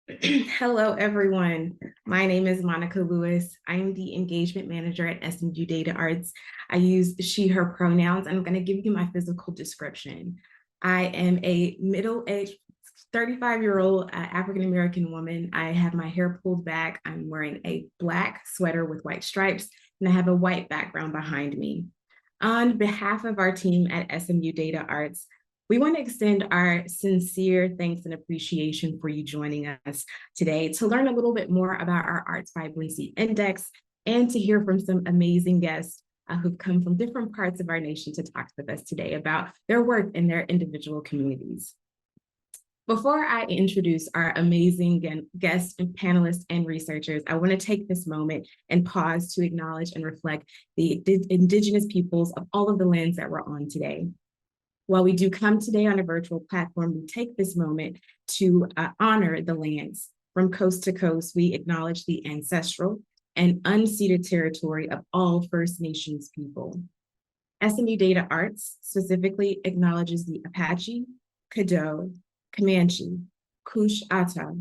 Hello, everyone. My name is Monica Lewis. I am the engagement manager at SMU DataArts. I use she, her pronouns. I'm going to give you my physical description. I am a middle-aged 35-year-old African-American woman. I have my hair pulled back. I'm wearing a black sweater with white stripes, and I have a white background behind me. On behalf of our team at SMU DataArts, we want to extend our sincere thanks and appreciation for you joining us today to learn a little bit more about our Arts Vibrancy Index and to hear from some amazing guests who've come from different parts of our nation to talk with us today about their work in their individual communities. Before I introduce our amazing guests and panelists and researchers, I want to take this moment and pause to acknowledge and reflect the Indigenous peoples of all of the lands that we're on today. While we do come today on a virtual platform, we take this moment to honor the lands. From coast to coast, we acknowledge the ancestral and unceded territory of all First Nations people. SMU DataArts specifically acknowledges the Apache, Caddo, Comanche, Cush-Ata,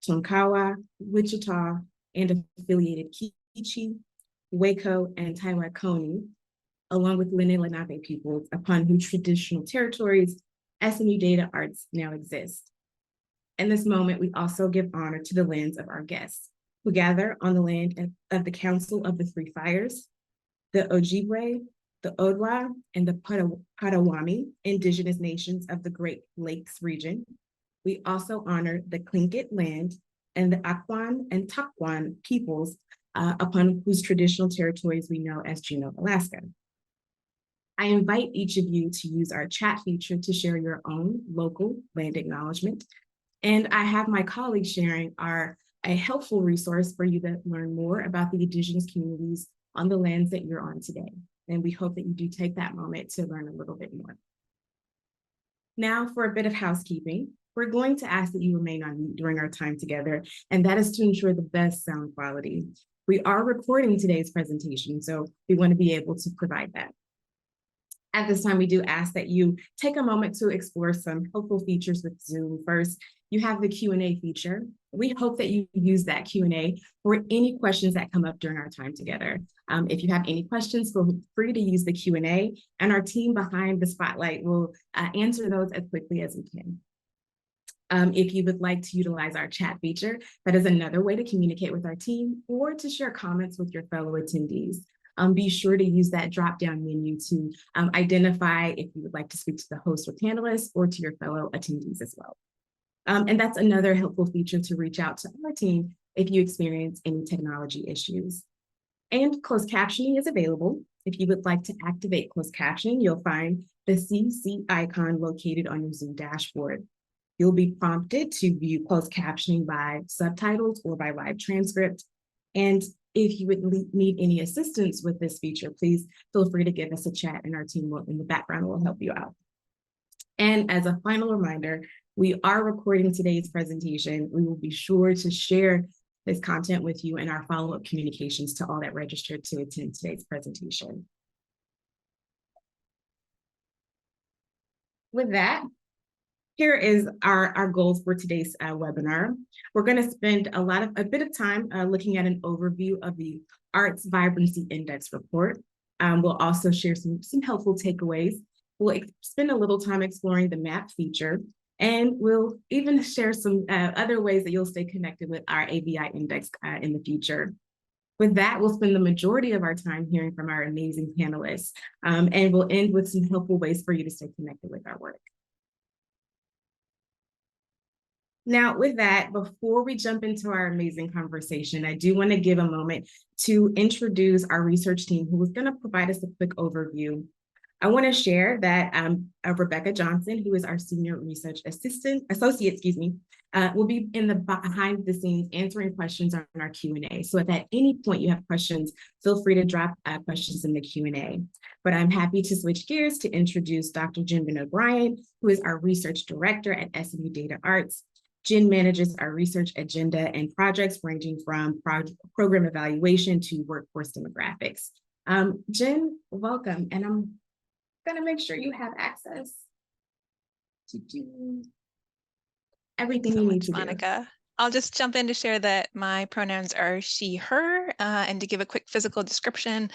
Tonkawa, Wichita, and affiliated Kichi, Waco, and Taiwanese, along with Lenni Lenape peoples, upon whose traditional territories SMU DataArts now exist. In this moment, we also give honor to the lands of our guests, who gather on the land of the Council of the Three Fires, the Ojibwe, the Odawa, and the Potawatomi indigenous nations of the Great Lakes region. We also honor the Tlingit land and the Akwán and Takwan peoples, upon whose traditional territories we know as Juneau, Alaska. I invite each of you to use our chat feature to share your own local land acknowledgement. And I have my colleagues sharing a helpful resource for you to learn more about the Indigenous communities on the lands that you're on today. And we hope that you do take that moment to learn a little bit more. Now for a bit of housekeeping. We're going to ask that you remain on mute during our time together, and that is to ensure the best sound quality. We are recording today's presentation, so we want to be able to provide that. At this time, we do ask that you take a moment to explore some helpful features with Zoom. First, you have the Q&A feature. We hope that you use that Q&A for any questions that come up during our time together. If you have any questions, feel free to use the Q&A, and our team behind the spotlight will answer those as quickly as we can. If you would like to utilize our chat feature, that is another way to communicate with our team or to share comments with your fellow attendees. Be sure to use that drop-down menu to identify if you would like to speak to the host or panelists or to your fellow attendees as well. And that's another helpful feature to reach out to our team if you experience any technology issues. And closed captioning is available. If you would like to activate closed captioning, you'll find the CC icon located on your Zoom dashboard. You'll be prompted to view closed captioning by subtitles or by live transcript. And if you would need any assistance with this feature, please feel free to give us a chat, and our team in the background will help you out. And as a final reminder, we are recording today's presentation. We will be sure to share this content with you in our follow-up communications to all that registered to attend today's presentation. With that, here is our goals for today's webinar. We're going to spend a bit of time looking at an overview of the Arts Vibrancy Index report. We'll also share some helpful takeaways. We'll spend a little time exploring the map feature, and we'll even share some other ways that you'll stay connected with our AVI index in the future. With that, we'll spend the majority of our time hearing from our amazing panelists, and we'll end with some helpful ways for you to stay connected with our work. Now, with that, before we jump into our amazing conversation, I do want to give a moment to introduce our research team who is going to provide us a quick overview. I want to share that Rebecca Johnson, who is our senior research associate, will be in the behind the scenes answering questions on our Q&A. So if at any point you have questions, feel free to drop questions in the Q&A. But I'm happy to switch gears to introduce Dr. Jen O'Brien, who is our research director at SMU DataArts. Jen manages our research agenda and projects ranging from program evaluation to workforce demographics. Jen, welcome, and I'm gonna make sure you have access to do everything you need to do. Monica. I'll just jump in to share that my pronouns are she, her, and to give a quick physical description.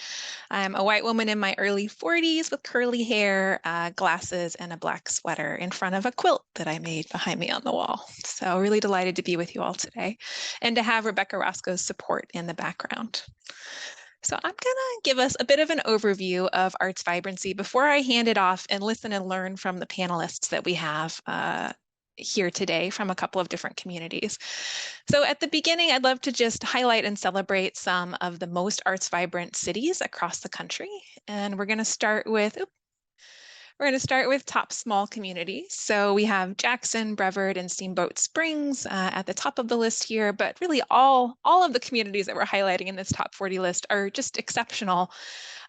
I'm a white woman in my early 40s with curly hair, glasses, and a black sweater in front of a quilt that I made behind me on the wall. So really delighted to be with you all today and to have Rebecca Roscoe's support in the background. So I'm gonna give us a bit of an overview of arts vibrancy before I hand it off and listen and learn from the panelists that we have here today from a couple of different communities. So at the beginning, I'd love to just highlight and celebrate some of the most arts vibrant cities across the country. And we're gonna start with, top small communities. So we have Jackson, Brevard, and Steamboat Springs at the top of the list here, but really all of the communities that we're highlighting in this top 40 list are just exceptional.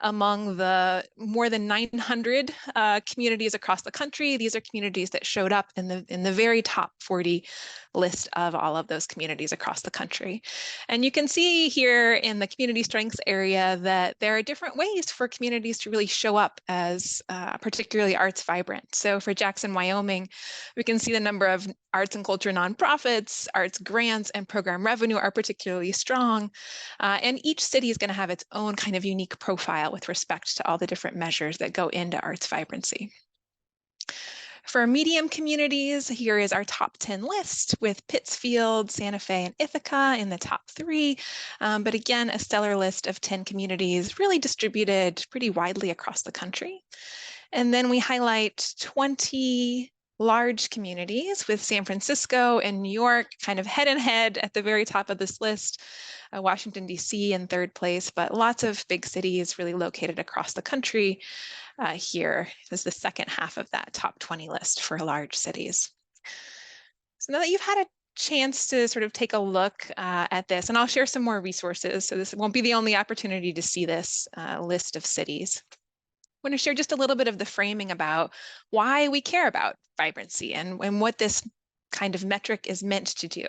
Among the more than 900 communities across the country, these are communities that showed up in the very top 40 list of all of those communities across the country. And you can see here in the community strengths area that there are different ways for communities to really show up as particularly arts vibrant. So for Jackson, Wyoming, we can see the number of arts and culture nonprofits, arts grants, and program revenue are particularly strong. And each city is going to have its own kind of unique profile with respect to all the different measures that go into arts vibrancy. For medium communities, here is our top 10 list with Pittsfield, Santa Fe, and Ithaca in the top 3. But again, a stellar list of 10 communities really distributed pretty widely across the country. And then we highlight 20 large communities with San Francisco and New York kind of head and head at the very top of this list. Washington, D.C. in third place, but lots of big cities really located across the country. Here is the second half of that top 20 list for large cities. So now that you've had a chance to sort of take a look at this, and I'll share some more resources, so this won't be the only opportunity to see this list of cities. I want to share just a little bit of the framing about why we care about vibrancy and what this kind of metric is meant to do.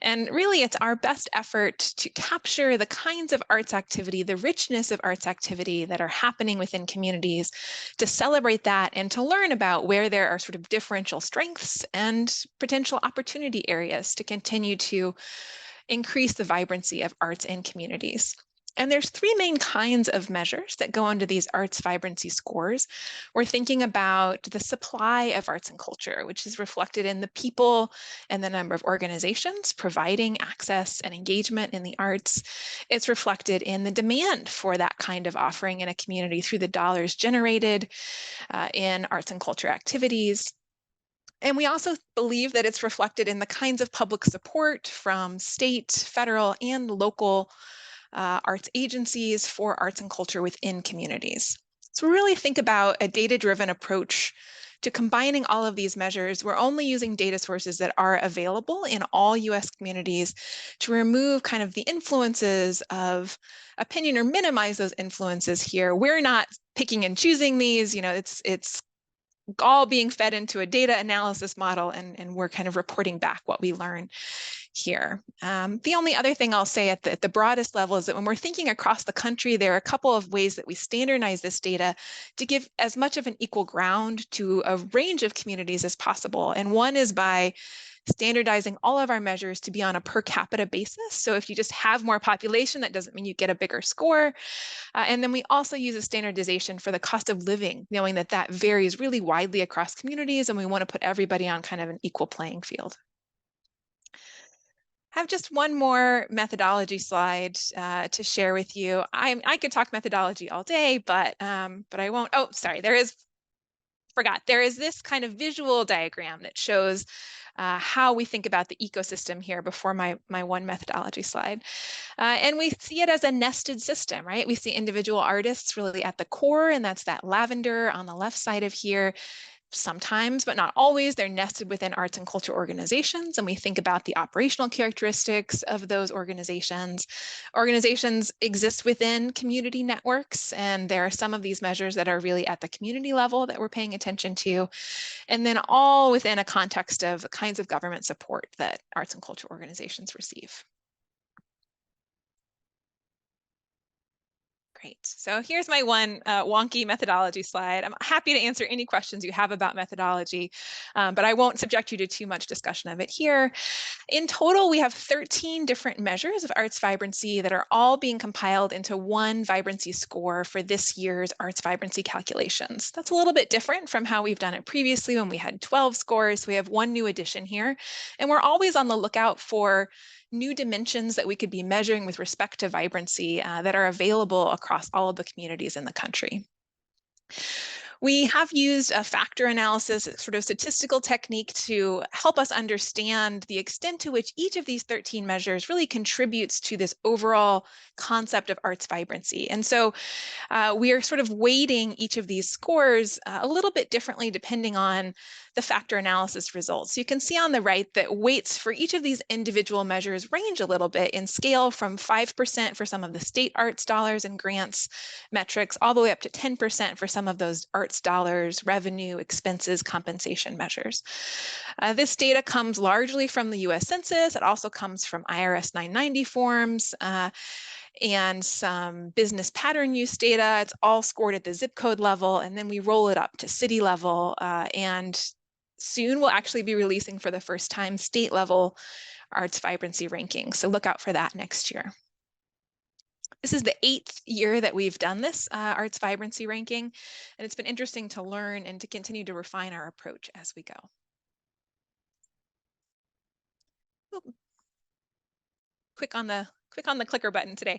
And really, it's our best effort to capture the kinds of arts activity, the richness of arts activity that are happening within communities, to celebrate that and to learn about where there are sort of differential strengths and potential opportunity areas to continue to increase the vibrancy of arts in communities. And there's 3 main kinds of measures that go into these arts vibrancy scores. We're thinking about the supply of arts and culture, which is reflected in the people and the number of organizations providing access and engagement in the arts. It's reflected in the demand for that kind of offering in a community through the dollars generated in arts and culture activities. And we also believe that it's reflected in the kinds of public support from state, federal, and local arts agencies for arts and culture within communities. So we really think about a data-driven approach to combining all of these measures. We're only using data sources that are available in all US communities to remove kind of the influences of opinion or minimize those influences here. We're not picking and choosing these, it's all being fed into a data analysis model, and we're kind of reporting back what we learn here. The only other thing I'll say at the broadest level is that when we're thinking across the country, there are a couple of ways that we standardize this data to give as much of an equal ground to a range of communities as possible. And one is by standardizing all of our measures to be on a per capita basis. So if you just have more population, that doesn't mean you get a bigger score. And then we also use a standardization for the cost of living, knowing that that varies really widely across communities, and we want to put everybody on kind of an equal playing field. I have just one more methodology slide to share with you. I could talk methodology all day, but I won't. Oh, sorry, there is this kind of visual diagram that shows how we think about the ecosystem here before my one methodology slide. And we see it as a nested system, right? We see individual artists really at the core, and that's that lavender on the left side of here. Sometimes, but not always, they're nested within arts and culture organizations, and we think about the operational characteristics of those organizations. Organizations exist within community networks, and there are some of these measures that are really at the community level that we're paying attention to, and then all within a context of the kinds of government support that arts and culture organizations receive. Great. So here's my one wonky methodology slide. I'm happy to answer any questions you have about methodology, but I won't subject you to too much discussion of it here. In total, we have 13 different measures of arts vibrancy that are all being compiled into one vibrancy score for this year's arts vibrancy calculations. That's a little bit different from how we've done it previously when we had 12 scores. We have one new addition here, and we're always on the lookout for new dimensions that we could be measuring with respect to vibrancy that are available across all of the communities in the country. We have used a factor analysis, sort of statistical technique, to help us understand the extent to which each of these 13 measures really contributes to this overall concept of arts vibrancy. And so we are sort of weighting each of these scores a little bit differently depending on the factor analysis results. You can see on the right that weights for each of these individual measures range a little bit in scale, from 5% for some of the state arts dollars and grants metrics, all the way up to 10% for some of those arts dollars, revenue, expenses, compensation measures. This data comes largely from the US Census. It also comes from IRS 990 forms, and some business pattern use data. It's all scored at the zip code level, and then we roll it up to city level. And soon we'll actually be releasing for the first time state level arts vibrancy rankings. So look out for that next year. This is the 8th year that we've done this arts vibrancy ranking, and it's been interesting to learn and to continue to refine our approach as we go. Ooh. Quick on the clicker button today.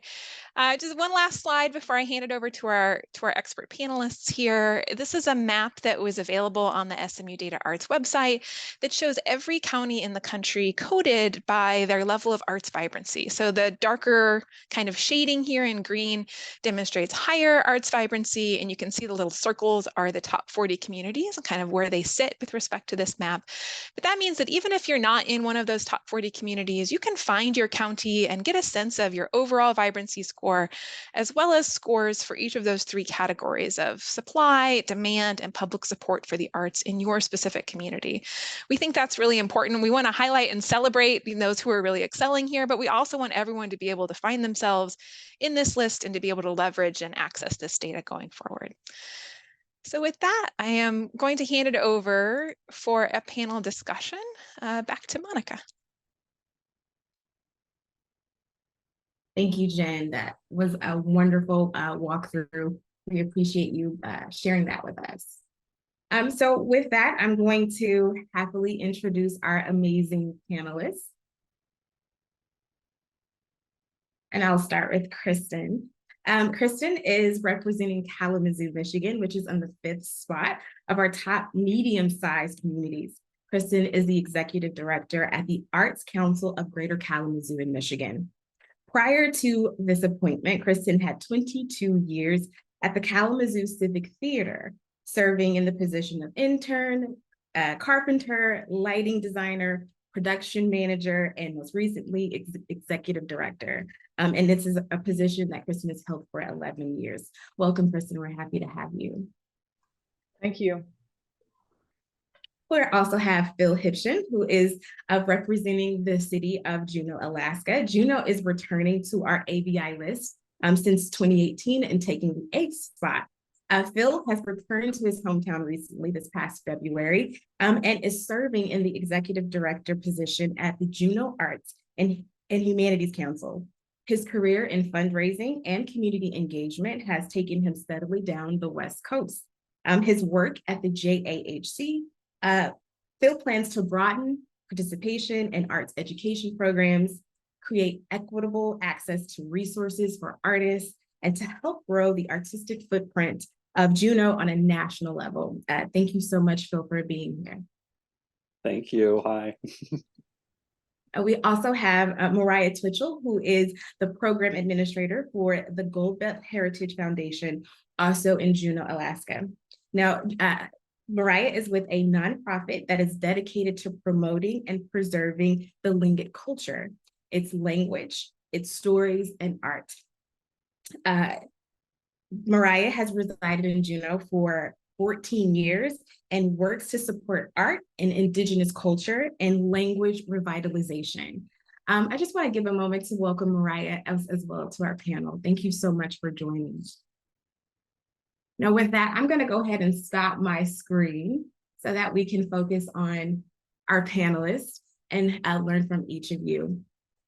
Just one last slide before I hand it over to our expert panelists here. This is a map that was available on the SMU DataArts website that shows every county in the country coded by their level of arts vibrancy. So the darker kind of shading here in green demonstrates higher arts vibrancy, and you can see the little circles are the top 40 communities and kind of where they sit with respect to this map. But that means that even if you're not in one of those top 40 communities, you can find your county and get a sense of your overall vibrancy score, as well as scores for each of those 3 categories of supply, demand, and public support for the arts in your specific community. We think that's really important. We want to highlight and celebrate those who are really excelling here, but we also want everyone to be able to find themselves in this list and to be able to leverage and access this data going forward. So with that, I am going to hand it over for a panel discussion. Back to Monica. Thank you, Jen. That was a wonderful walkthrough. We appreciate you sharing that with us. So with that, I'm going to happily introduce our amazing panelists. And I'll start with Kristen. Kristen is representing Kalamazoo, Michigan, which is on the 5th spot of our top medium-sized communities. Kristen is the executive director at the Arts Council of Greater Kalamazoo in Michigan. Prior to this appointment, Kristen had 22 years at the Kalamazoo Civic Theater, serving in the position of intern, carpenter, lighting designer, production manager, and most recently, executive director. And this is a position that Kristen has held for 11 years. Welcome, Kristen. We're happy to have you. Thank you. We also have Phil Hipshin, who is representing the city of Juneau, Alaska. Juneau is returning to our ABI list since 2018 and taking the 8th spot. Phil has returned to his hometown recently this past February and is serving in the executive director position at the Juneau Arts and Humanities Council. His career in fundraising and community engagement has taken him steadily down the West Coast. His work at the JAHC, Phil plans to broaden participation in arts education programs, create equitable access to resources for artists, and to help grow the artistic footprint of Juneau on a national level. Thank you so much, Phil, for being here. Thank you. Hi. We also have Mariah Twitchell, who is the program administrator for the Gold Belt Heritage Foundation, also in Juneau, Alaska. Now, Mariah is with a nonprofit that is dedicated to promoting and preserving the Tlingit culture, its language, its stories, and art. Mariah has resided in Juneau for 14 years and works to support art and Indigenous culture and language revitalization. I just want to give a moment to welcome Mariah as well to our panel. Thank you so much for joining. Now with that, I'm going to go ahead and stop my screen so that we can focus on our panelists and learn from each of you.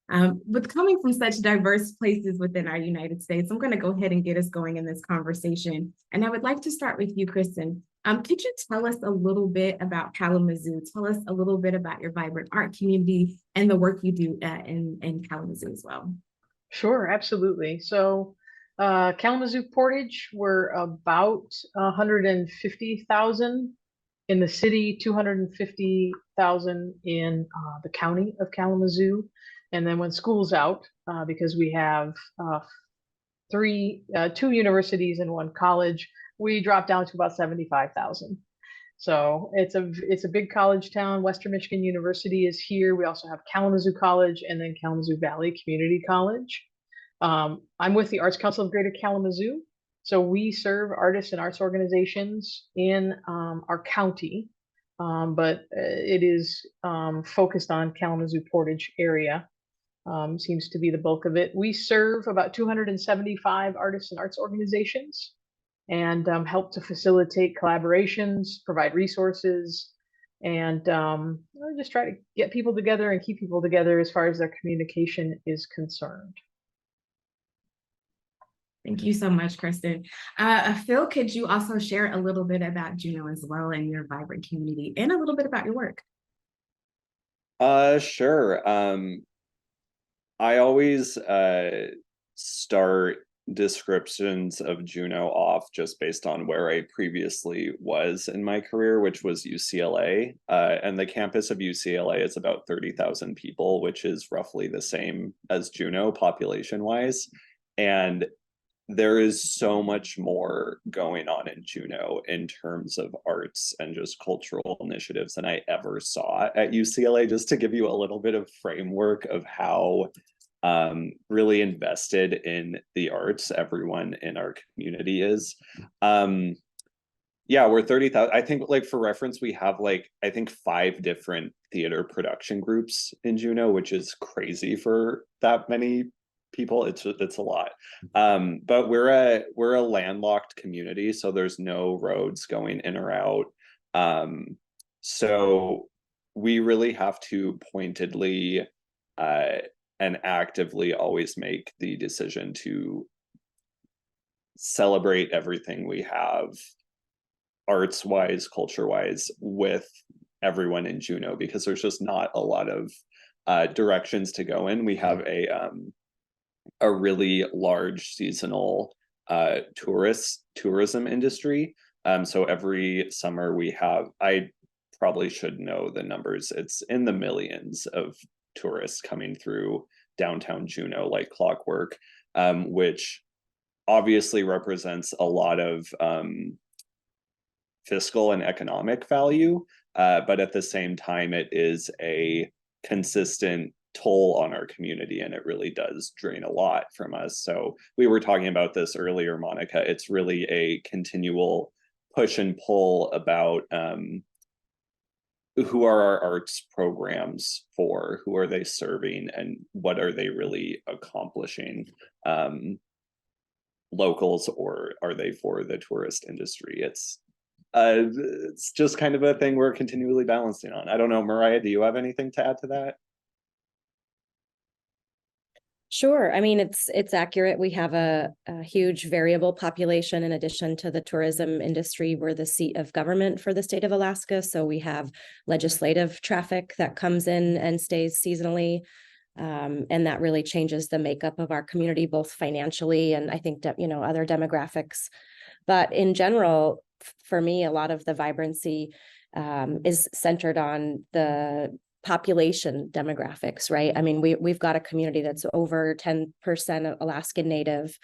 But coming from such diverse places within our United States, I'm going to go ahead and get us going in this conversation. And I would like to start with you, Kristen. Could you tell us a little bit about Kalamazoo? Tell us a little bit about your vibrant art community and the work you do in Kalamazoo as well. Sure, absolutely. So Kalamazoo Portage, we're about 150,000 in the city, 250,000 in the county of Kalamazoo. And then when school's out, because we have two universities and one college, we drop down to about 75,000. So it's a big college town. Western Michigan University is here. We also have Kalamazoo College and then Kalamazoo Valley Community College. I'm with the Arts Council of Greater Kalamazoo. So we serve artists and arts organizations in our county, but it is focused on Kalamazoo Portage area. Seems to be the bulk of it. We serve about 275 artists and arts organizations and help to facilitate collaborations, provide resources, and just try to get people together and keep people together as far as their communication is concerned. Thank you so much, Kristen. Phil, could you also share a little bit about Juneau as well and your vibrant community and a little bit about your work? Sure. I always start descriptions of Juneau off just based on where I previously was in my career, which was UCLA. And the campus of UCLA is about 30,000 people, which is roughly the same as Juneau population-wise. And there is so much more going on in Juneau in terms of arts and just cultural initiatives than I ever saw at UCLA, just to give you a little bit of framework of how really invested in the arts everyone in our community is. Yeah, we're 30,000. I think, like, for reference, we have I think 5 different theater production groups in Juneau, which is crazy for that many people. It's a lot. But we're a landlocked community, so there's no roads going in or out. So we really have to pointedly and actively always make the decision to celebrate everything we have arts-wise, culture-wise, with everyone in Juneau, because there's just not a lot of directions to go in. We have a really large seasonal tourism industry. So every summer we have, I probably should know the numbers, it's in the millions of tourists coming through downtown Juneau like clockwork, which obviously represents a lot of fiscal and economic value, but at the same time it is a consistent toll on our community, and it really does drain a lot from us. So we were talking about this earlier, Monica. It's really a continual push and pull about who are our arts programs for, who are they serving, and what are they really accomplishing, locals, or are they for the tourist industry? It's just kind of a thing we're continually balancing on. I don't know, Mariah, do you have anything to add to that? Sure. I mean, it's accurate. We have a huge variable population in addition to the tourism industry. We're the seat of government for the state of Alaska. So we have legislative traffic that comes in and stays seasonally. And that really changes the makeup of our community, both financially and I think, other demographics. But in general, for me, a lot of the vibrancy is centered on the population demographics, right? I mean, we've got a community that's over 10% Alaskan Native,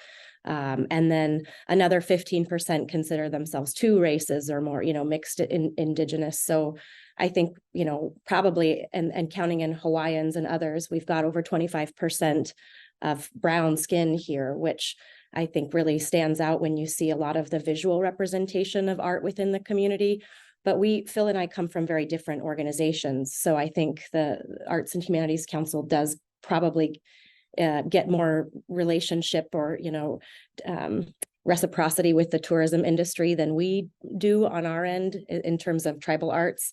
and then another 15% consider themselves 2 races or more, mixed indigenous. So I think, probably, and counting in Hawaiians and others, we've got over 25% of brown skin here, which I think really stands out when you see a lot of the visual representation of art within the community. But Phil and I come from very different organizations. So I think the Arts and Humanities Council does probably get more relationship or, reciprocity with the tourism industry than we do on our end in terms of tribal arts.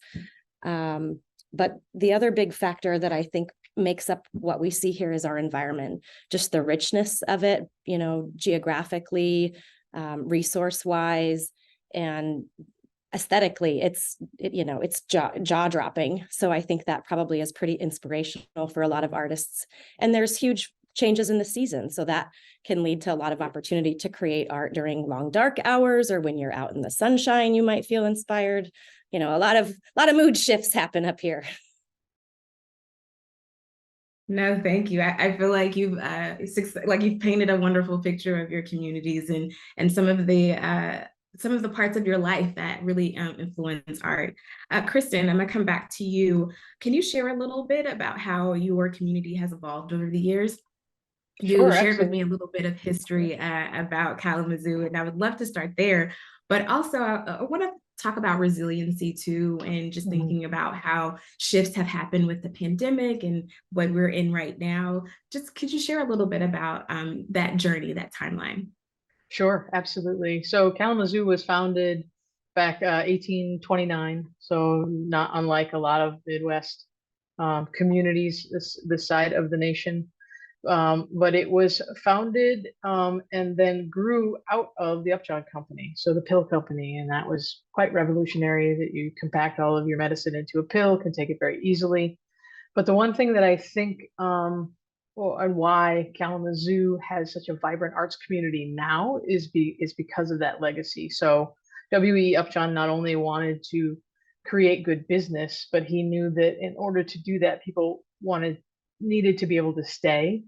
But the other big factor that I think makes up what we see here is our environment, just the richness of it, geographically, resource-wise, and aesthetically, it's jaw-dropping. So I think that probably is pretty inspirational for a lot of artists. And there's huge changes in the season, so that can lead to a lot of opportunity to create art during long dark hours, or when you're out in the sunshine, you might feel inspired. A lot of mood shifts happen up here. No, thank you. I feel like you've painted a wonderful picture of your communities and some of the parts of your life that really influence art. Kristen, I'm gonna come back to you. Can you share a little bit about how your community has evolved over the years? You Sure, shared with me absolutely. a little bit of history about Kalamazoo, and I would love to start there. But also, I want to talk about resiliency too, and just thinking about how shifts have happened with the pandemic and what we're in right now. Just could you share a little bit about that journey, that timeline? Sure, absolutely. So Kalamazoo was founded back 1829, so not unlike a lot of Midwest communities this side of the nation. But it was founded and then grew out of the Upjohn Company, so the pill company, and that was quite revolutionary that you compact all of your medicine into a pill, can take it very easily. But the one thing that I think, and why Kalamazoo has such a vibrant arts community now is because of that legacy. So W.E. Upjohn not only wanted to create good business, but he knew that in order to do that, people needed to be able to stay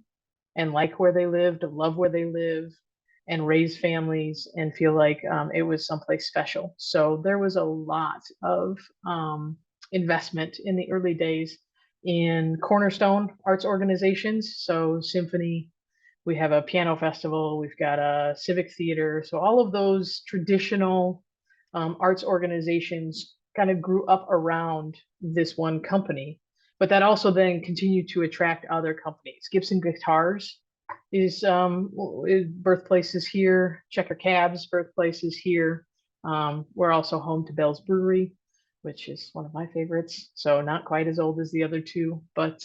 and like where they lived, love where they live, and raise families and feel like it was someplace special. So there was a lot of investment in the early days in cornerstone arts organizations. So symphony, we have a piano festival, we've got a civic theater. So all of those traditional arts organizations kind of grew up around this one company. But that also then continued to attract other companies. Gibson Guitars is birthplace is here. Checker Cabs birthplace is here. We're also home to Bell's Brewery, which is one of my favorites. So not quite as old as the other two, but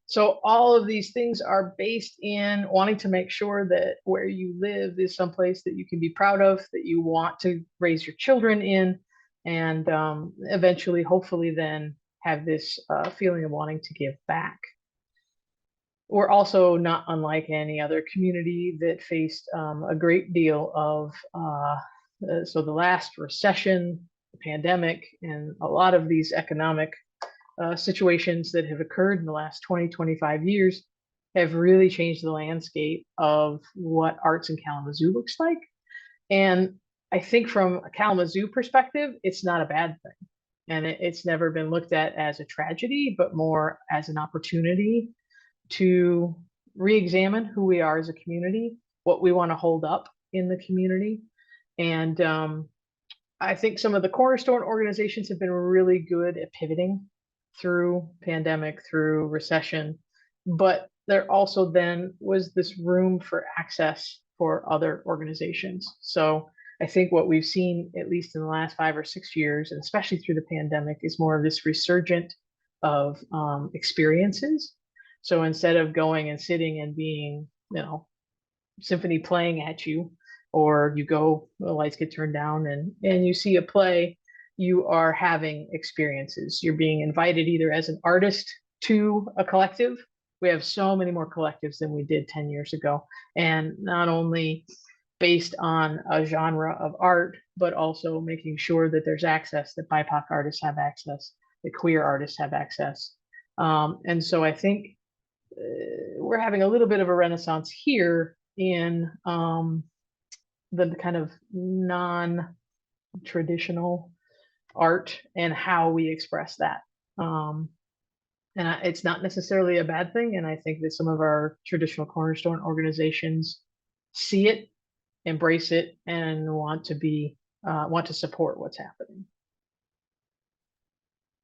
so all of these things are based in wanting to make sure that where you live is someplace that you can be proud of, that you want to raise your children in, and eventually, hopefully, then have this feeling of wanting to give back. We're also not unlike any other community that faced a great deal of, so the last recession, the pandemic, and a lot of these economic situations that have occurred in the last 20, 25 years have really changed the landscape of what arts in Kalamazoo looks like. And I think from a Kalamazoo perspective, it's not a bad thing. And it's never been looked at as a tragedy, but more as an opportunity to re-examine who we are as a community, what we want to hold up in the community. And I think some of the cornerstone organizations have been really good at pivoting through pandemic, through recession, but there also then was this room for access for other organizations. So I think what we've seen, at least in the last 5 or 6 years, and especially through the pandemic, is more of this resurgent of experiences. So instead of going and sitting and being, symphony playing at you, or you go, the lights get turned down and you see a play, you are having experiences. You're being invited either as an artist to a collective. We have so many more collectives than we did 10 years ago. And not only based on a genre of art, but also making sure that there's access, that BIPOC artists have access, that queer artists have access. And so I think we're having a little bit of a renaissance here in the kind of non-traditional art and how we express that. And it's not necessarily a bad thing. And I think that some of our traditional cornerstone organizations see it, embrace it, and want to support what's happening.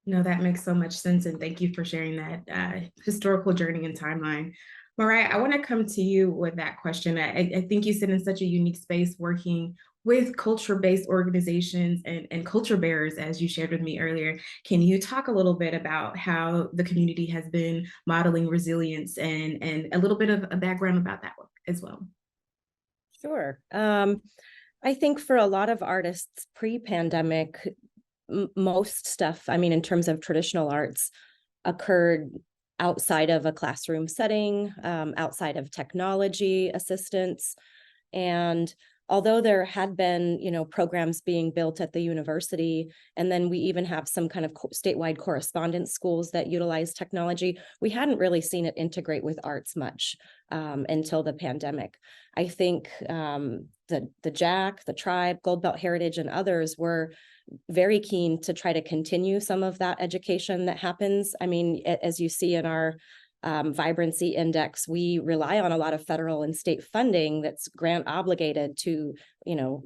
No, that makes so much sense. And thank you for sharing that historical journey and timeline. Mariah, I want to come to you with that question. I think you sit in such a unique space working with culture-based organizations and culture bearers, as you shared with me earlier. Can you talk a little bit about how the community has been modeling resilience and a little bit of a background about that work as well? Sure. I think for a lot of artists pre-pandemic, most stuff, I mean, in terms of traditional arts, occurred outside of a classroom setting, outside of technology assistance. And although there had been, programs being built at the university, and then we even have some kind of statewide correspondence schools that utilize technology, we hadn't really seen it integrate with arts much until the pandemic. I think the JAC, the Tribe, Gold Belt Heritage, and others were very keen to try to continue some of that education that happens. I mean, as you see in our vibrancy index, we rely on a lot of federal and state funding that's grant obligated to,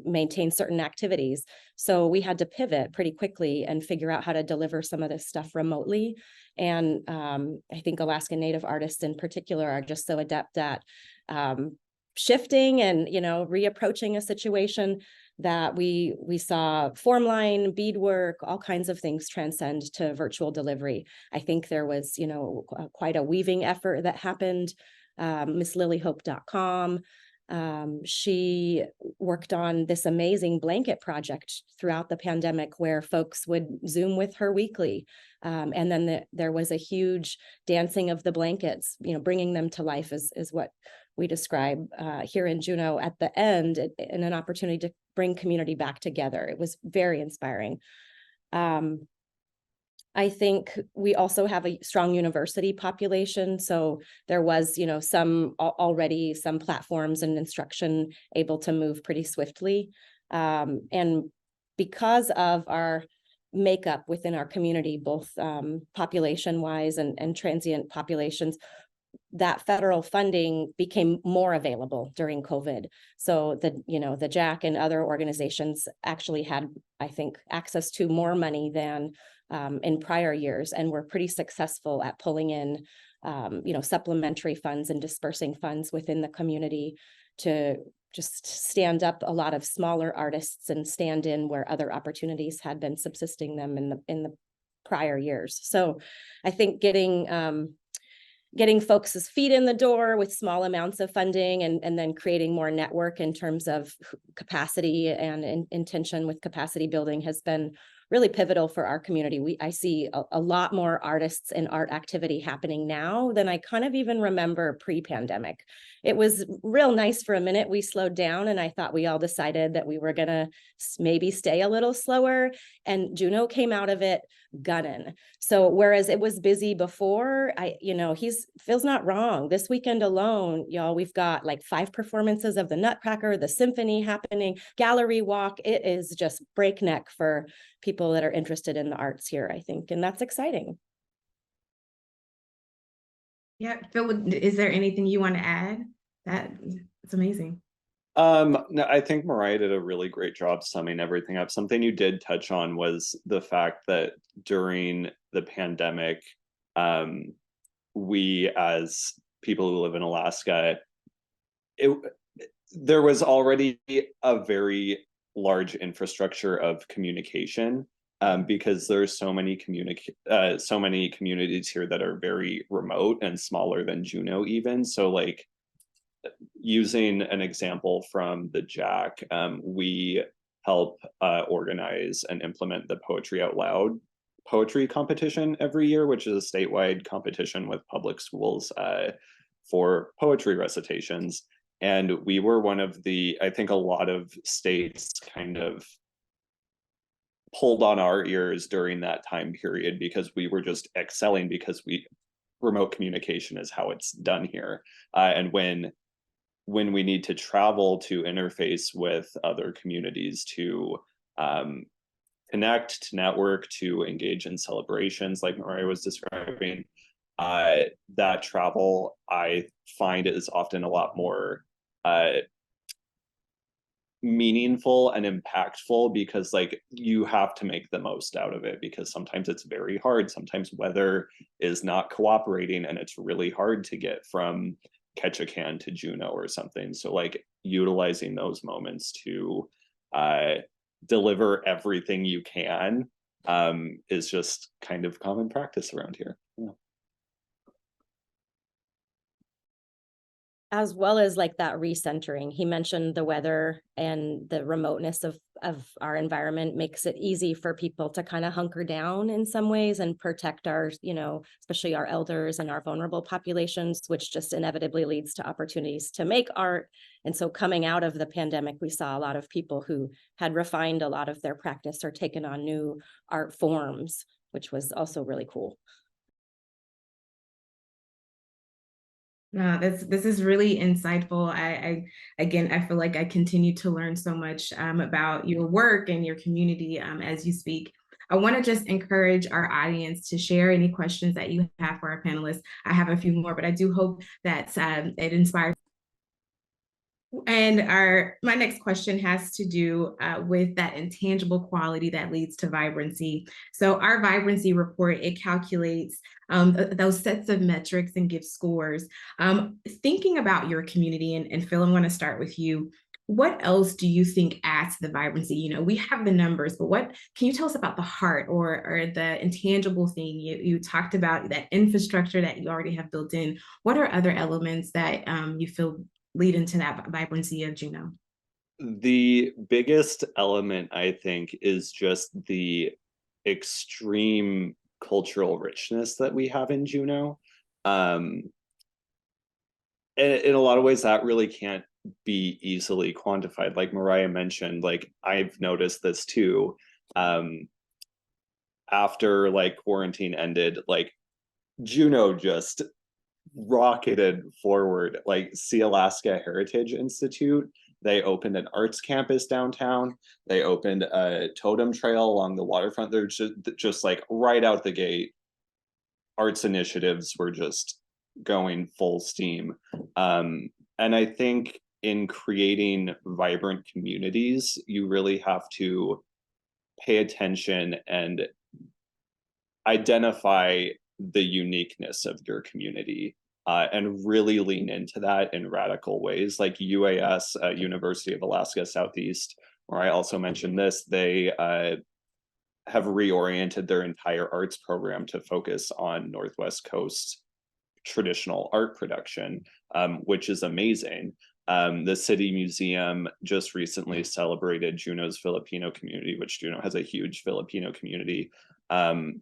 maintain certain activities. So we had to pivot pretty quickly and figure out how to deliver some of this stuff remotely. And I think Alaskan Native artists in particular are just so adept at shifting and, reapproaching a situation that we saw formline, beadwork, all kinds of things transcend to virtual delivery. I think there was, quite a weaving effort that happened. MissLilyHope.com. She worked on this amazing blanket project throughout the pandemic where folks would Zoom with her weekly. And then there was a huge dancing of the blankets, bringing them to life is what we describe here in Juneau at the end, and an opportunity to bring community back together. It was very inspiring. I think we also have a strong university population. So there was, some platforms and instruction able to move pretty swiftly. And because of our makeup within our community, both population-wise and transient populations, that federal funding became more available during COVID. So the JAC and other organizations actually had, I think, access to more money than in prior years, and were pretty successful at pulling in, supplementary funds and dispersing funds within the community to just stand up a lot of smaller artists and stand in where other opportunities had been subsisting them in the prior years. So I think getting folks' feet in the door with small amounts of funding and then creating more network in terms of capacity and intention with capacity building has been really pivotal for our community. I see a lot more artists and art activity happening now than I kind of even remember pre-pandemic. It was real nice for a minute. We slowed down and I thought we all decided that we were gonna maybe stay a little slower, and Juneau came out of it gunning. So whereas it was busy before, Phil's not wrong. This weekend alone, y'all, we've got like 5 performances of the Nutcracker, the symphony happening, gallery walk. It is just breakneck for people that are interested in the arts here, I think, and that's exciting. Yeah, Phil, is there anything you want to add? It's amazing. No, I think Mariah did a really great job summing everything up. Something you did touch on was the fact that during the pandemic, we as people who live in Alaska, there was already a very large infrastructure of communication, because there's so many communities here that are very remote and smaller than Juneau even. So like, using an example from the JAC, we help organize and implement the Poetry Out Loud poetry competition every year, which is a statewide competition with public schools for poetry recitations. And we were one of I think a lot of states kind of pulled on our ears during that time period because we were just excelling because remote communication is how it's done here. And when we need to travel to interface with other communities to connect, to network, to engage in celebrations like Mariah was describing, that travel I find is often a lot more meaningful and impactful because like you have to make the most out of it, because sometimes it's very hard. Sometimes weather is not cooperating and it's really hard to get from Ketchikan to Juneau or something. So like utilizing those moments to deliver everything you can is just kind of common practice around here. Yeah. As well as like that recentering. He mentioned the weather and the remoteness of our environment makes it easy for people to kind of hunker down in some ways and protect our, especially our elders and our vulnerable populations, which just inevitably leads to opportunities to make art. And so coming out of the pandemic, we saw a lot of people who had refined a lot of their practice or taken on new art forms, which was also really cool. No, this is really insightful. I feel like I continue to learn so much about your work and your community as you speak. I want to just encourage our audience to share any questions that you have for our panelists. I have a few more, but I do hope that it inspires. And my next question has to do with that intangible quality that leads to vibrancy. So our vibrancy report, it calculates those sets of metrics and gives scores. Thinking about your community, and Phil, I want to start with you. What else do you think adds to the vibrancy? We have the numbers, but what can you tell us about the heart or the intangible thing? You talked about that infrastructure that you already have built in. What are other elements that you feel lead into that vibrancy of Juneau? The biggest element, I think, is just the extreme cultural richness that we have in Juneau. And in a lot of ways, that really can't be easily quantified. Like Mariah mentioned, like I've noticed this too. After like quarantine ended, like Juneau just rocketed forward. Like Alaska Heritage Institute, they opened an arts campus downtown. They opened a totem trail along the waterfront. They're just like right out the gate. Arts initiatives were just going full steam. And I think in creating vibrant communities, you really have to pay attention and identify the uniqueness of your community and really lean into that in radical ways. Like UAS, University of Alaska Southeast, where I also mentioned this, they have reoriented their entire arts program to focus on Northwest Coast traditional art production, which is amazing. The City Museum just recently celebrated Juneau's Filipino community, which Juneau has a huge Filipino community.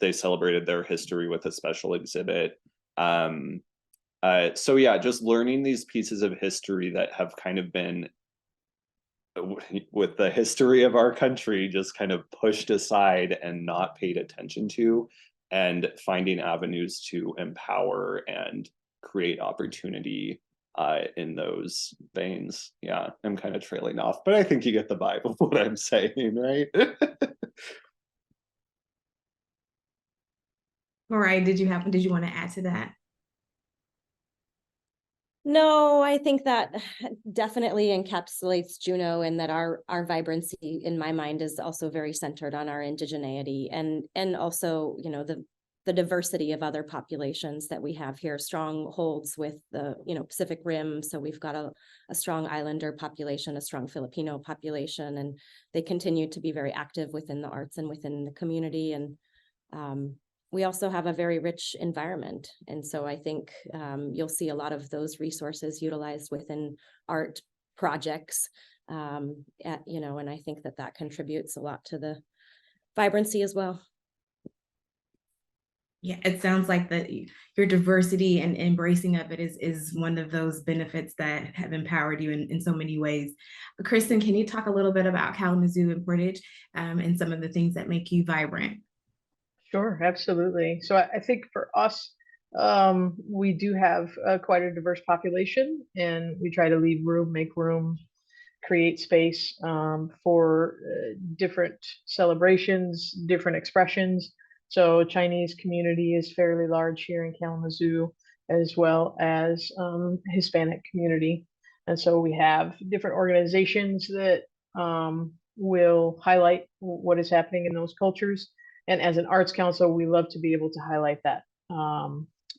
They celebrated their history with a special exhibit. So yeah, just learning these pieces of history that have kind of been, with the history of our country, just kind of pushed aside and not paid attention to, and finding avenues to empower and create opportunity in those veins. Yeah, I'm kind of trailing off, but I think you get the vibe of what I'm saying, right? All right, did you want to add to that? No, I think that definitely encapsulates Juneau, and that our vibrancy, in my mind, is also very centered on our indigeneity and also, the diversity of other populations that we have here. Strongholds with the, Pacific Rim. So we've got a strong Islander population, a strong Filipino population, and they continue to be very active within the arts and within the community. And we also have a very rich environment. And so I think you'll see a lot of those resources utilized within art projects, and I think that contributes a lot to the vibrancy as well. Yeah, it sounds like your diversity and embracing of it is one of those benefits that have empowered you in so many ways. Kristen, can you talk a little bit about Kalamazoo and Portage and some of the things that make you vibrant? Sure, absolutely. So I think for us, we do have quite a diverse population, and we try to make room, create space for different celebrations, different expressions. So Chinese community is fairly large here in Kalamazoo, as well as Hispanic community. And so we have different organizations that will highlight what is happening in those cultures. And as an arts council, we love to be able to highlight that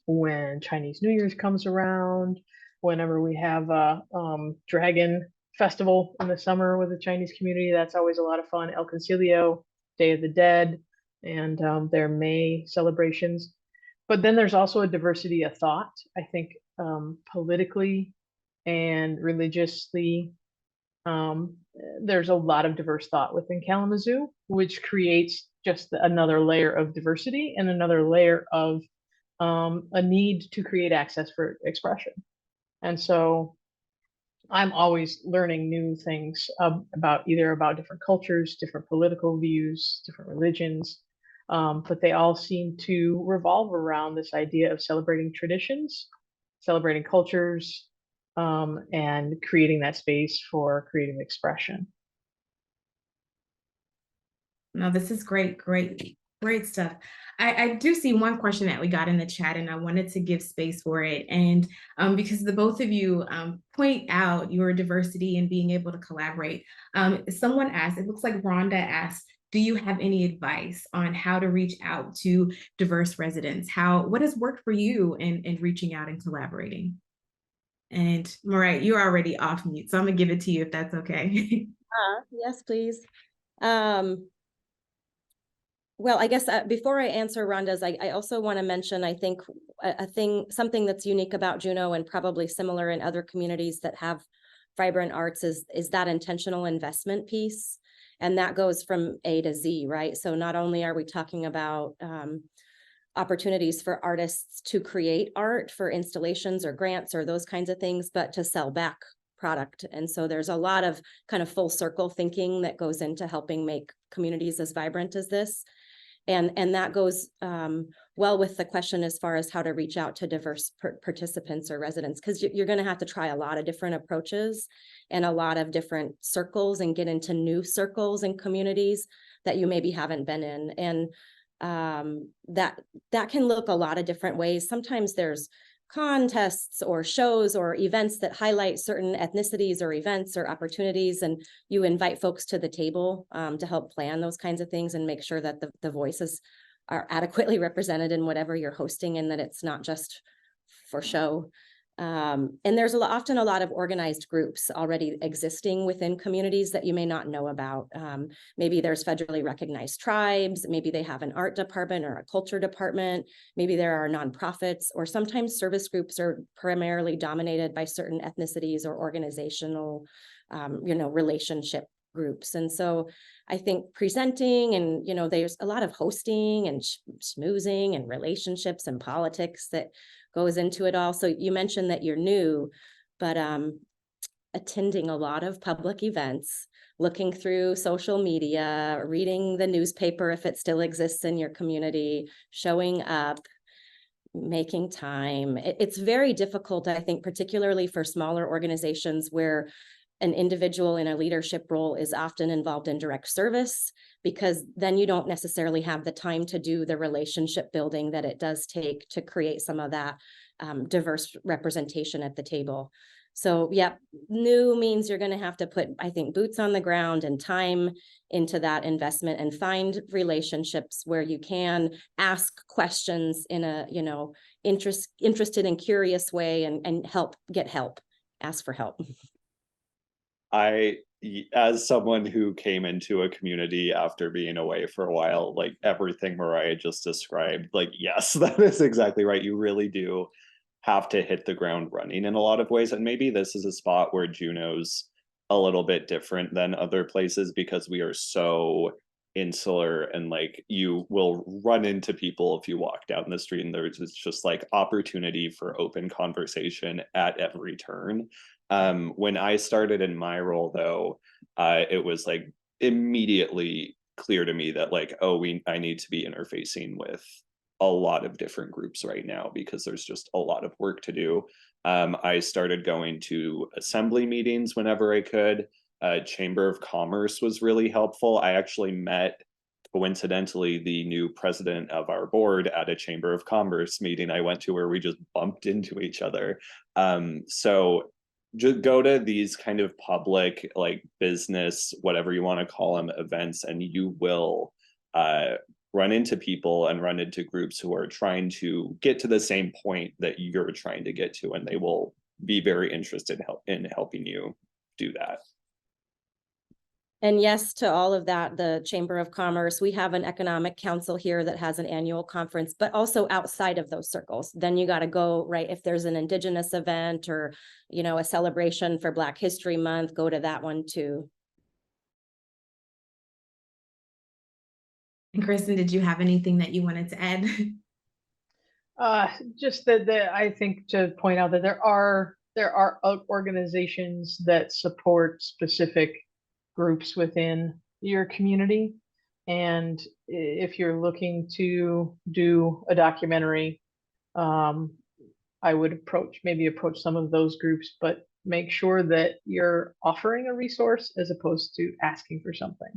when Chinese New Year's comes around, whenever we have a dragon festival in the summer with the Chinese community, that's always a lot of fun. El Concilio, Day of the Dead, and their May celebrations. But then there's also a diversity of thought, I think, politically and religiously. There's a lot of diverse thought within Kalamazoo, which creates just another layer of diversity and another layer of a need to create access for expression. And so I'm always learning new things about different cultures, different political views, different religions, but they all seem to revolve around this idea of celebrating traditions, celebrating cultures, and creating that space for creative expression. No, this is great, great, great stuff. I do see one question that we got in the chat, and I wanted to give space for it. And because the both of you point out your diversity and being able to collaborate. Someone asked, it looks like Rhonda asked, do you have any advice on how to reach out to diverse residents? What has worked for you in reaching out and collaborating? And Mariah, you're already off mute, so I'm gonna give it to you if that's okay. Yes, please. Well, I guess before I answer Rhonda's, I also want to mention, I think something that's unique about Juneau and probably similar in other communities that have vibrant arts is that intentional investment piece. And that goes from A to Z, right? So not only are we talking about opportunities for artists to create art for installations or grants or those kinds of things, but to sell back product. And so there's a lot of kind of full circle thinking that goes into helping make communities as vibrant as this. And that goes well with the question as far as how to reach out to diverse participants or residents, because you're going to have to try a lot of different approaches and a lot of different circles and get into new circles and communities that you maybe haven't been in. And that can look a lot of different ways. Sometimes there's contests or shows or events that highlight certain ethnicities or events or opportunities, and you invite folks to the table to help plan those kinds of things and make sure that the voices are adequately represented in whatever you're hosting and that it's not just for show. And there's often a lot of organized groups already existing within communities that you may not know about. Maybe there's federally recognized tribes, maybe they have an art department or a culture department, maybe there are nonprofits, or sometimes service groups are primarily dominated by certain ethnicities or organizational, relationship groups. And so I think presenting and, there's a lot of hosting and schmoozing and relationships and politics that goes into it all. So you mentioned that you're new, but attending a lot of public events, looking through social media, reading the newspaper if it still exists in your community, showing up, making time. It's very difficult, I think, particularly for smaller organizations where an individual in a leadership role is often involved in direct service, because then you don't necessarily have the time to do the relationship building that it does take to create some of that diverse representation at the table. So yeah, new means you're going to have to put, I think, boots on the ground and time into that investment and find relationships where you can ask questions in a, interested and curious way and get help, ask for help. As someone who came into a community after being away for a while, like everything Mariah just described, like, yes, that is exactly right. You really do have to hit the ground running in a lot of ways. And maybe this is a spot where Juneau's a little bit different than other places because we are so insular, and like you will run into people if you walk down the street and there's just like opportunity for open conversation at every turn. When I started in my role, though, it was like immediately clear to me that like, I need to be interfacing with a lot of different groups right now because there's just a lot of work to do. I started going to assembly meetings whenever I could. Chamber of Commerce was really helpful. I actually met, coincidentally, the new president of our board at a Chamber of Commerce meeting I went to where we just bumped into each other. So just go to these kind of public, like business, whatever you want to call them, events, and you will run into people and run into groups who are trying to get to the same point that you're trying to get to, and they will be very interested in helping you do that. And yes, to all of that, the Chamber of Commerce, we have an economic council here that has an annual conference, but also outside of those circles. Then you got to go, right? If there's an Indigenous event or, you know, a celebration for Black History Month, go to that one too. And Kristen, did you have anything that you wanted to add? Just that I think to point out that there are organizations that support specific groups within your community. And if you're looking to do a documentary, I would maybe approach some of those groups, but make sure that you're offering a resource as opposed to asking for something.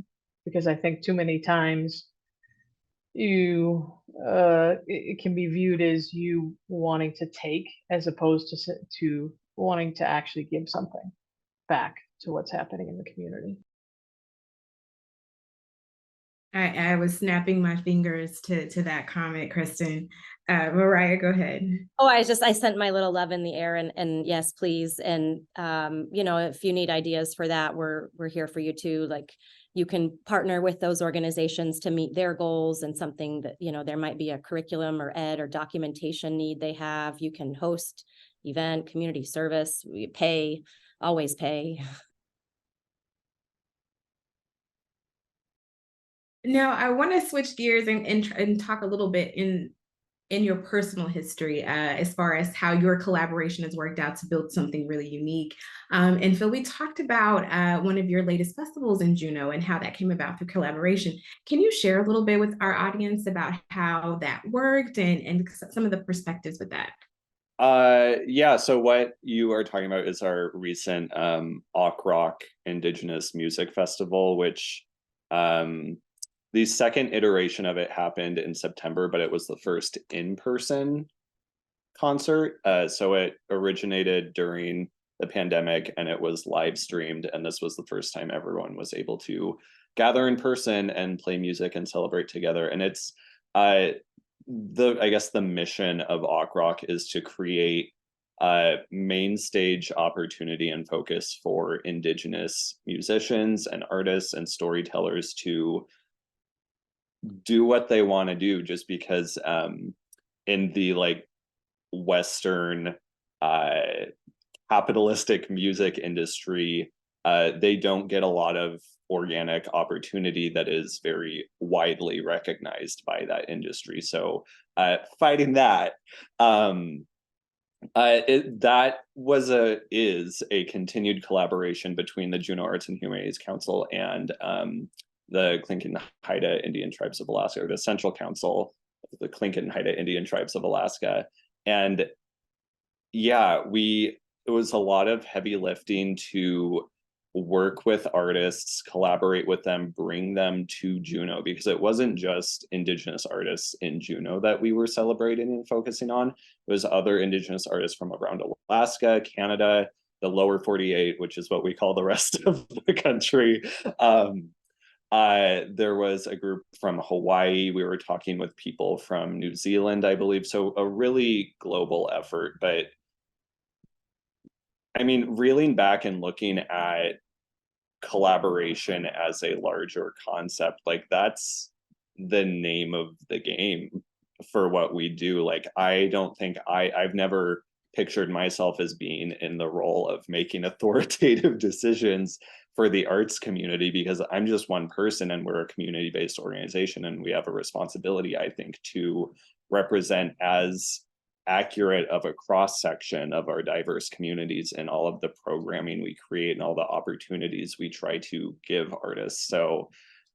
Because I think too many times it can be viewed as you wanting to take as opposed to wanting to actually give something back to what's happening in the community. I was snapping my fingers to that comment, Kristen. Mariah, go ahead. Oh, I sent my little love in the air, and yes, please. And you know, if you need ideas for that, we're here for you too. Like, you can partner with those organizations to meet their goals, and something that, you know, there might be a curriculum or ed or documentation need they have. You can host event, community service, we always pay. Now, I want to switch gears and talk a little bit in your personal history as far as how your collaboration has worked out to build something really unique. And Phil, we talked about one of your latest festivals in Juneau and how that came about through collaboration. Can you share a little bit with our audience about how that worked and some of the perspectives with that? Yeah, so what you are talking about is our recent Awk Rock Indigenous Music Festival, which the second iteration of it happened in September, but it was the first in-person concert. So it originated during the pandemic and it was live streamed. And this was the first time everyone was able to gather in person and play music and celebrate together. And it's I guess the mission of Awk Rock is to create a main stage opportunity and focus for Indigenous musicians and artists and storytellers to do what they want to do, just because in the like Western capitalistic music industry, they don't get a lot of organic opportunity that is very widely recognized by that industry. So fighting that, that is a continued collaboration between the Juneau Arts and Humanities Council and the Tlingit Haida Indian Tribes of Alaska, or the Central Council of the Tlingit and Haida Indian Tribes of Alaska. And yeah, it was a lot of heavy lifting to work with artists, collaborate with them, bring them to Juneau, because it wasn't just Indigenous artists in Juneau that we were celebrating and focusing on. It was other Indigenous artists from around Alaska, Canada, the lower 48, which is what we call the rest of the country. There was a group from Hawaii. We were talking with people from New Zealand, I believe. So a really global effort. But I mean, reeling back and looking at collaboration as a larger concept, like that's the name of the game for what we do. Like, I don't think I've never pictured myself as being in the role of making authoritative decisions for the arts community, because I'm just one person and we're a community-based organization, and we have a responsibility, I think, to represent as accurate of a cross-section of our diverse communities in all of the programming we create and all the opportunities we try to give artists. So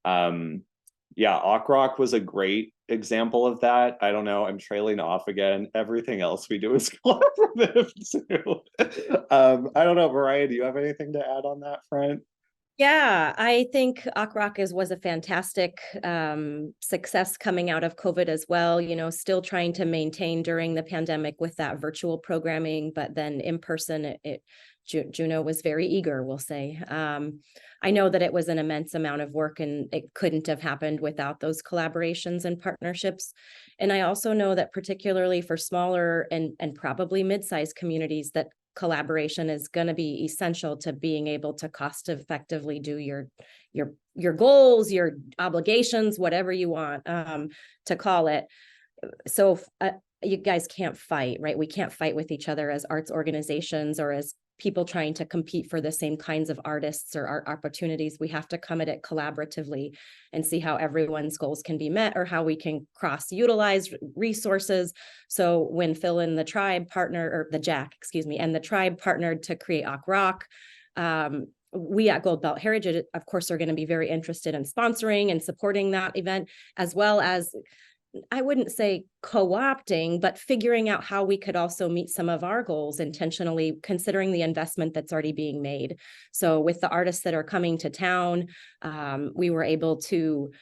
yeah, Awk Rock was a great example of that. I don't know, I'm trailing off again. Everything else we do is collaborative too. I don't know, Mariah, do you have anything to add on that front? Yeah, I think Rock was a fantastic success coming out of COVID as well. You know, still trying to maintain during the pandemic with that virtual programming, but then in person, Juneau was very eager, we'll say. I know that it was an immense amount of work and it couldn't have happened without those collaborations and partnerships. And I also know that particularly for smaller and probably mid-sized communities, that collaboration is going to be essential to being able to cost effectively do your goals, your obligations, whatever you want to call it. So you guys can't fight, right? We can't fight with each other as arts organizations or as people trying to compete for the same kinds of artists or art opportunities. We have to come at it collaboratively and see how everyone's goals can be met or how we can cross utilize resources. So when Phil and the tribe partner, or the Jack, excuse me, and the tribe partnered to create Rock, we at Gold Belt Heritage, of course, are going to be very interested in sponsoring and supporting that event, as well as, I wouldn't say co-opting, but figuring out how we could also meet some of our goals intentionally, considering the investment that's already being made. So with the artists that are coming to town, we were able to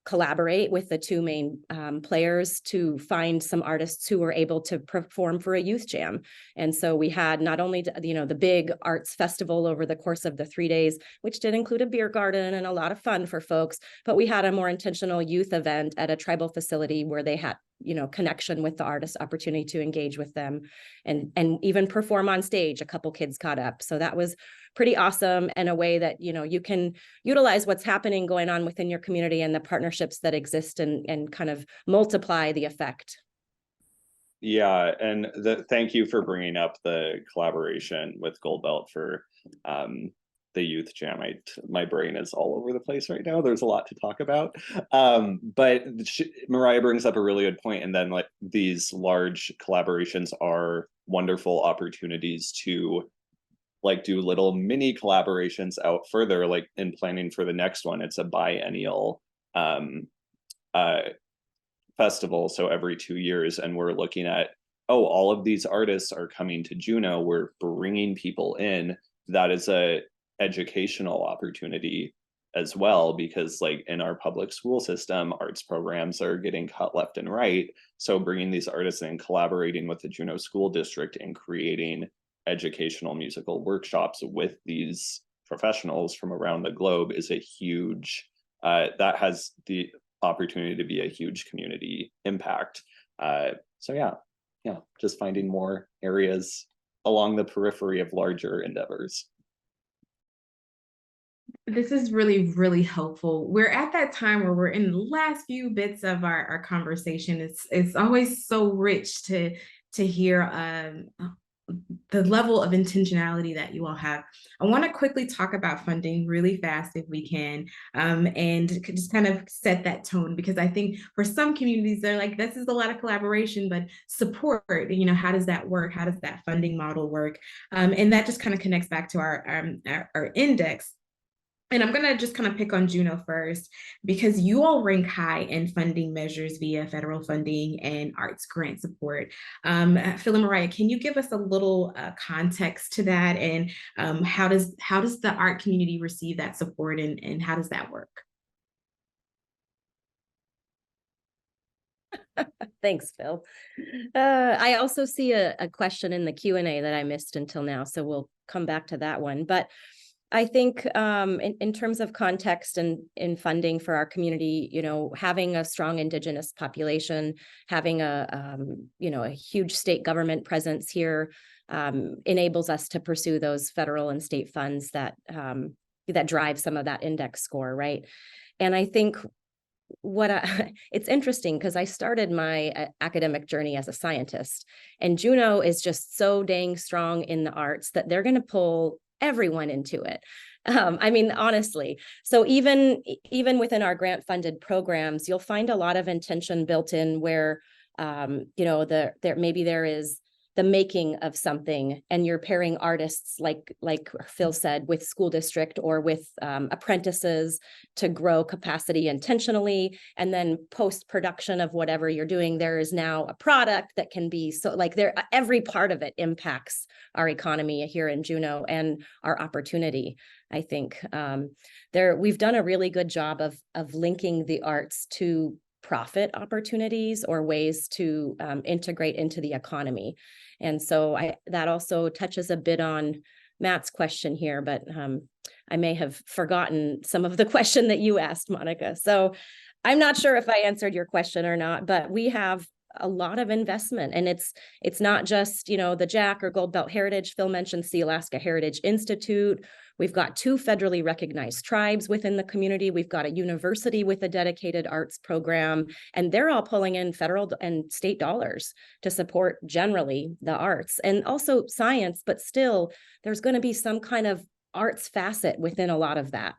collaborate with the two main players to find some artists who were able to perform for a youth jam. And so we had not only, you know, the big arts festival over the course of the 3 days, which did include a beer garden and a lot of fun for folks, but we had a more intentional youth event at a tribal facility where they had, you know, connection with the artist, opportunity to engage with them and even perform on stage. A couple kids caught up. So that was pretty awesome, and a way that, you know, you can utilize what's happening going on within your community and the partnerships that exist and kind of multiply the effect. Yeah, and thank you for bringing up the collaboration with Gold Belt for the youth jam. My brain is all over the place right now. There's a lot to talk about, but Mariah brings up a really good point. And then, like, these large collaborations are wonderful opportunities to, like, do little mini collaborations out further, like in planning for the next one. It's a biennial festival, so every 2 years, and we're looking at, oh, all of these artists are coming to Juneau, we're bringing people in. That is a educational opportunity as well, because, like, in our public school system, arts programs are getting cut left and right. So bringing these artists in, collaborating with the Juneau School District and creating educational musical workshops with these professionals from around the globe is a huge, that has the opportunity to be a huge community impact. So yeah, just finding more areas along the periphery of larger endeavors. This is really, really helpful. We're at that time where we're in the last few bits of our conversation. It's always so rich to hear the level of intentionality that you all have. I want to quickly talk about funding really fast if we can, and just kind of set that tone, because I think for some communities, they're like, this is a lot of collaboration, but support, you know, how does that work? How does that funding model work? And that just kind of connects back to our index. And I'm going to just kind of pick on Juneau first, because you all rank high in funding measures via federal funding and arts grant support. Phil and Mariah, can you give us a little context to that? And how does the art community receive that support, and how does that work? Thanks, Phil. I also see a question in the Q&A that I missed until now, so we'll come back to that one. But I think in terms of context and in funding for our community, you know, having a strong Indigenous population, having a huge state government presence here enables us to pursue those federal and state funds that drive some of that index score, right? And I think it's interesting because I started my academic journey as a scientist, and Juneau is just so dang strong in the arts that they're going to pull everyone into it. I mean, honestly. So even within our grant funded programs, you'll find a lot of intention built in where, maybe there is the making of something, and you're pairing artists like Phil said with school district or with apprentices to grow capacity intentionally, and then post-production of whatever you're doing, there is now a product that can be so like there every part of it impacts our economy here in Juneau and our opportunity. I think we've done a really good job of linking the arts to profit opportunities or ways to integrate into the economy. And so that also touches a bit on Matt's question here, but I may have forgotten some of the question that you asked, Monica. So I'm not sure if I answered your question or not, but we have a lot of investment, and it's not just, you know, the Jack or Gold Belt Heritage. Phil mentioned the Alaska Heritage Institute. We've got 2 federally recognized tribes within the community. We've got a university with a dedicated arts program, and they're all pulling in federal and state dollars to support generally the arts and also science, but still there's going to be some kind of arts facet within a lot of that.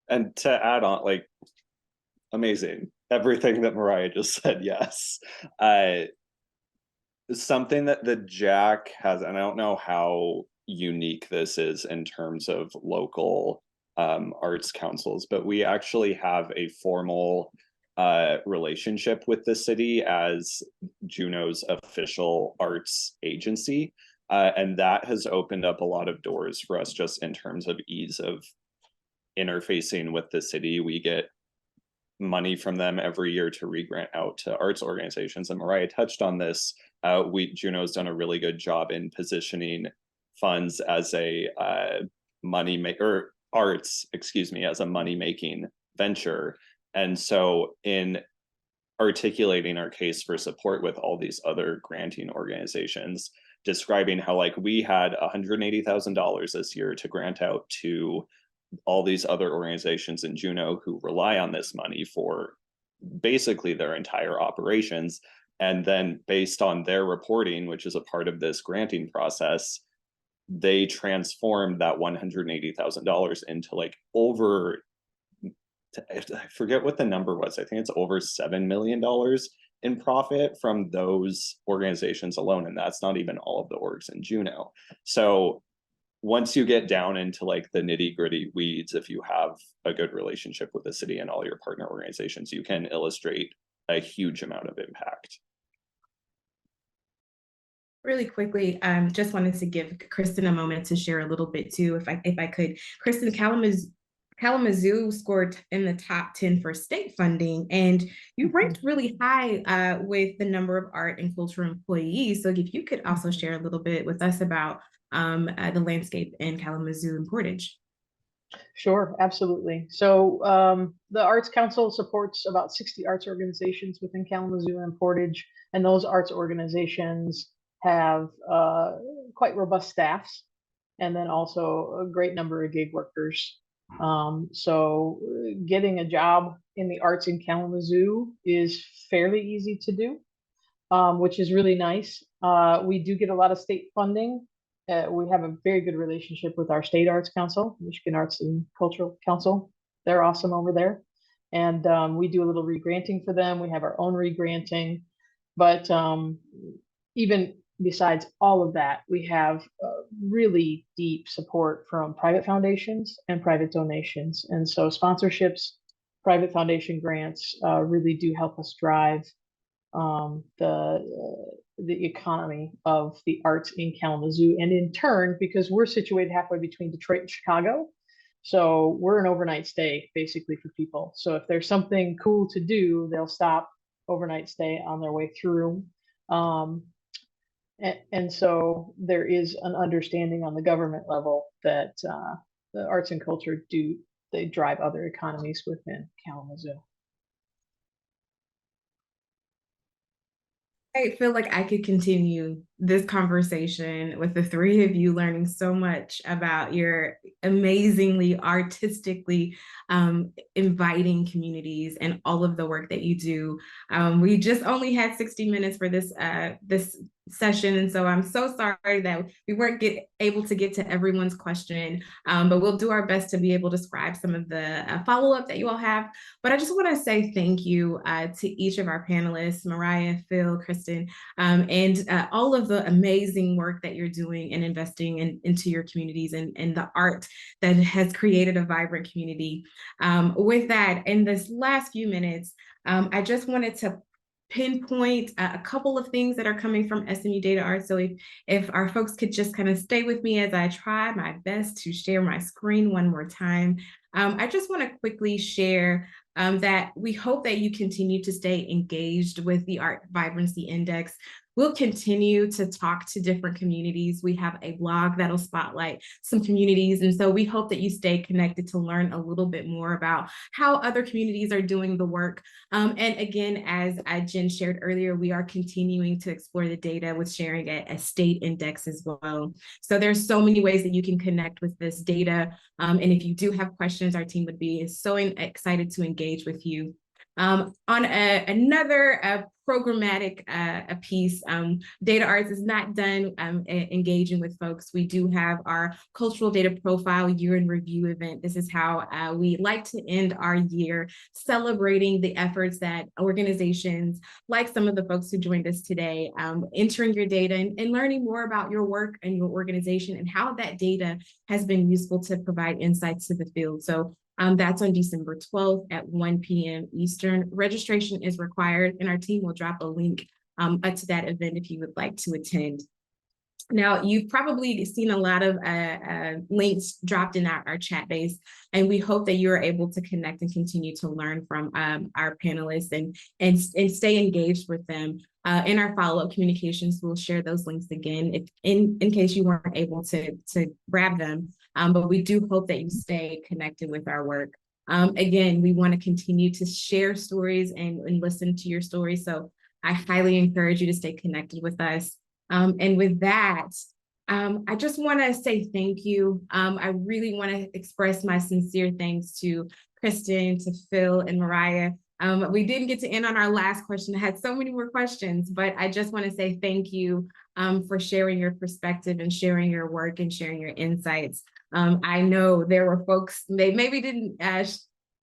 And to add on, like, amazing. Everything that Mariah just said, yes. Something that the Jack has, and I don't know how unique this is in terms of local arts councils, but we actually have a formal relationship with the city as Juneau's official arts agency. And that has opened up a lot of doors for us just in terms of ease of interfacing with the city. We get money from them every year to re-grant out to arts organizations. And Mariah touched on this. Juneau's done a really good job in positioning funds as a money maker, arts, excuse me, as a money-making venture. And so in articulating our case for support with all these other granting organizations, describing how like we had $180,000 this year to grant out to all these other organizations in Juneau who rely on this money for basically their entire operations. And then based on their reporting, which is a part of this granting process, they transformed that $180,000 into like over, I forget what the number was. I think it's over $7 million in profit from those organizations alone. And that's not even all of the orgs in Juneau. So once you get down into like the nitty-gritty weeds, if you have a good relationship with the city and all your partner organizations, you can illustrate a huge amount of impact. Really quickly, just wanted to give Kristen a moment to share a little bit too, if I could. Kristen, Kalamazoo scored in the top 10 for state funding, and you ranked really high with the number of art and cultural employees. So if you could also share a little bit with us about the landscape in Kalamazoo and Portage. Sure, absolutely. So the Arts Council supports about 60 arts organizations within Kalamazoo and Portage, and those arts organizations have quite robust staffs, and then also a great number of gig workers. So getting a job in the arts in Kalamazoo is fairly easy to do, which is really nice. We do get a lot of state funding. We have a very good relationship with our state arts council, Michigan Arts and Cultural Council. They're awesome over there. And we do a little re-granting for them. We have our own re-granting. But even besides all of that, we have really deep support from private foundations and private donations. And so sponsorships, private foundation grants really do help us drive the economy of the arts in Kalamazoo, and in turn, because we're situated halfway between Detroit and Chicago, so we're an overnight stay basically for people. So if there's something cool to do, they'll stop overnight stay on their way through. And so there is an understanding on the government level that the arts and culture they drive other economies within Kalamazoo. I feel like I could continue this conversation with the three of you, learning so much about your amazingly artistically inviting communities and all of the work that you do. We just only had 60 minutes for this session, and so I'm so sorry that we weren't able to get to everyone's question, but we'll do our best to be able to describe some of the follow-up that you all have. But I just want to say thank you to each of our panelists, Mariah, Phil, Kristen, and all of the amazing work that you're doing and investing into your communities and the art that has created a vibrant community. With that, in this last few minutes, I just wanted to pinpoint a couple of things that are coming from SMU DataArts. So if our folks could just kind of stay with me as I try my best to share my screen one more time. I just want to quickly share that we hope that you continue to stay engaged with the Art Vibrancy Index. We'll continue to talk to different communities. We have a blog that'll spotlight some communities. And so we hope that you stay connected to learn a little bit more about how other communities are doing the work. And again, as Jen shared earlier, we are continuing to explore the data with sharing a state index as well. So there's so many ways that you can connect with this data. And if you do have questions, our team would be so excited to engage with you. On another programmatic piece, DataArts is not done engaging with folks. We do have our Cultural Data Profile Year in Review event. This is how we like to end our year, celebrating the efforts that organizations, like some of the folks who joined us today, entering your data and learning more about your work and your organization and how that data has been useful to provide insights to the field. So that's on December 12th at 1 p.m. Eastern. Registration is required, and our team will drop a link to that event if you would like to attend. Now, you've probably seen a lot of links dropped in our chat base, and we hope that you're able to connect and continue to learn from our panelists and stay engaged with them. In our follow-up communications, we'll share those links again if in case you weren't able to grab them. But we do hope that you stay connected with our work. Again, we want to continue to share stories and listen to your stories. So I highly encourage you to stay connected with us. And with that, I just want to say thank you. I really want to express my sincere thanks to Kristen, to Phil, and Mariah. We didn't get to end on our last question. I had so many more questions, but I just want to say thank you for sharing your perspective and sharing your work and sharing your insights. I know there were folks, they maybe didn't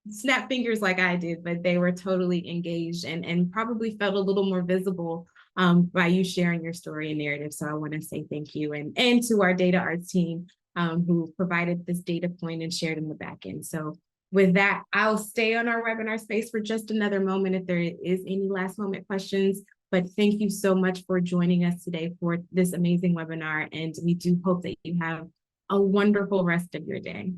snap fingers like I did, but they were totally engaged and probably felt a little more visible by you sharing your story and narrative. So I want to say thank you and to our DataArts team who provided this data point and shared in the back end. So with that, I'll stay on our webinar space for just another moment if there is any last moment questions. But thank you so much for joining us today for this amazing webinar. And we do hope that you have a wonderful rest of your day.